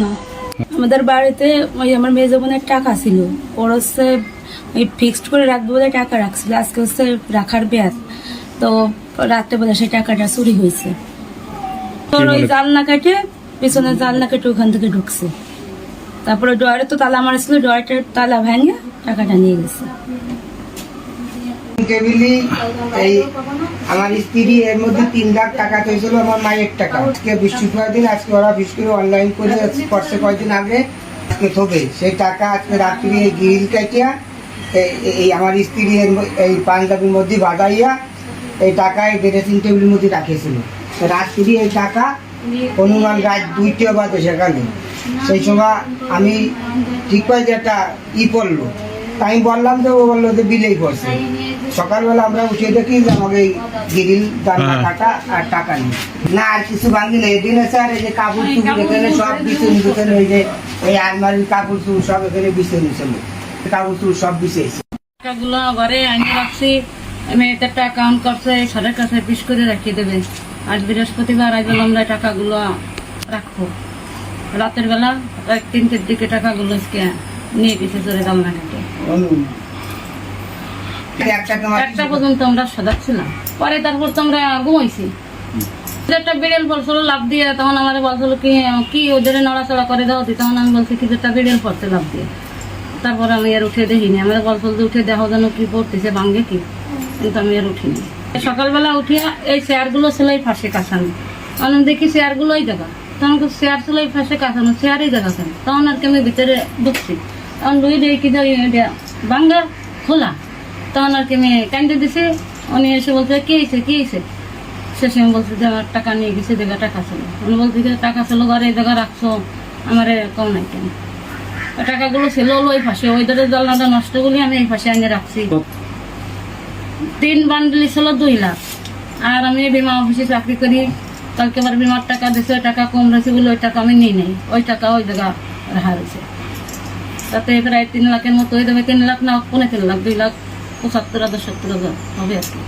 না, আমাদের বাড়িতে ওই আমার মেয়ে বোনের টাকা ছিল, ওর হচ্ছে ওই ফিক্সড করে রাখবো বলে টাকা রাখছিল। আজকে হচ্ছে রাখার ব্যাস, তো রাত্রে বলে সেই টাকাটা চুরি হয়েছে। তোর ওই জালনা কেটে, পিছনে জালনা কেটে ওখান থেকে ঢুকছে। তারপরে ডয়ারে তো তালা মারছিল, ডয়ারটার তালা ভেঙে টাকাটা নিয়ে গেছে। টেবিলি এই আমার স্ত্রী এর মধ্যে 3 লাখ টাকা চাইছিল আমার মায়ের টাকা। আজকে বৃহস্পতিবার দিন, আজকে ওরা বৃষ্টি অনলাইন করে করছে কয়েকদিন আগে, আজকে থবে সেই টাকা আজকে রাত্রি এই গ্রিল কাটিয়া এই আমার স্ত্রী এই পাঞ্জাবির মধ্যে বাঁধাইয়া এই টাকা এই ড্রেসিং টেবিলের মধ্যে রাখেছিল। রাত্রি এই টাকা অনুমান রাত 2টা বাজে সেখানে। সেই সময় আমি ঠিক পাই যে একটা পড়লো, আমি বললাম যে ও বললো যে বিলেই পড়ছে। সকালবেলা আমরা উঠে দেখি যে আমাকে গ্রিল জানলা কাটা আর টাকা নেই। না আর কিছু ভাঙি না, এদিন আছে। আর এই যে কাপড় চুপড় এখানে সব বিছানো, ওই যে ওই আলমারির কাপড় চুপড় সব এখানে বিছানো ছিল, কাপড় চুপড় সব বিছাইছে। টাকাগুলো ঘরে আনি রাখছি, মেয়েদের একটা অ্যাকাউন্ট করছে, সরের কাছে পিস করে রাখিয়ে দেবে। আজ বৃহস্পতিবার, আজ আমরা টাকাগুলো রাখবো। রাতের বেলা 3টের দিকে টাকাগুলো নিয়ে গেছে চলে জানলা কেটে। একটা পর্যন্ত আমরা সাজাচ্ছিলাম, পরে তারপর তো আমরা ঘুমাইছি। একটা বিড়াল বলছিল লাভ দিয়ে, তখন আমার বলছিল কি ওদের নড়াচড়া করে দাও, তখন আমি বলছি কি একটা বিড়াল পড়ছে লাভ দিয়ে। তারপর আমি আর উঠে দেখিনি, আমার বলছিল যে উঠে দেখো যেন কি পড়তেছে, ভাঙ্গে কি, কিন্তু আমি আর উঠিনি। সকালবেলা উঠিয়া এই চেয়ারগুলো ছিল এই ফাঁসে কাছানো, আমি দেখি চেয়ারগুলো এই জায়গা, তখন চেয়ার ছিল এই ফাঁসে কাছানো, চেয়ারই জায়গা ছিল। তখন আর কি আমি ভিতরে ঢুকছি, তখন লুই দেখি ভাঙ্গা খোলা, তখন আর কি আমি কান্দে দিছি। উনি এসে বলছে কি হয়েছে কি হয়েছে, শেষে আমি বলছি যে আমার টাকা নিয়ে গেছে, জায়গা টাকা ছিল। উনি বলছি যে টাকা ছিল ঘরে, এই জায়গা রাখছো, আমার কম নাই কেন। টাকাগুলো ছিল ওই ফাঁসে, ওই ধরে জানলাটা নষ্ট বলে আমি এই ফাঁসে আনিয়ে রাখছি। 3 বান্ডেল ছিল 2 লাখ। আর আমি বিমা অফিসে চাকরি করি, কালকে আবার বিমার টাকা দিয়েছে, ওই টাকা কম রয়েছে বলে ওই টাকা আমি নিই নাই, ওই টাকা ওই জায়গা রাখা রয়েছে। তাতে প্রায় 3 লাখের মতো হয়ে যাবে। 3 লাখ না 3.5 লাখ, 2,75,000 70,000 হবে আর কি।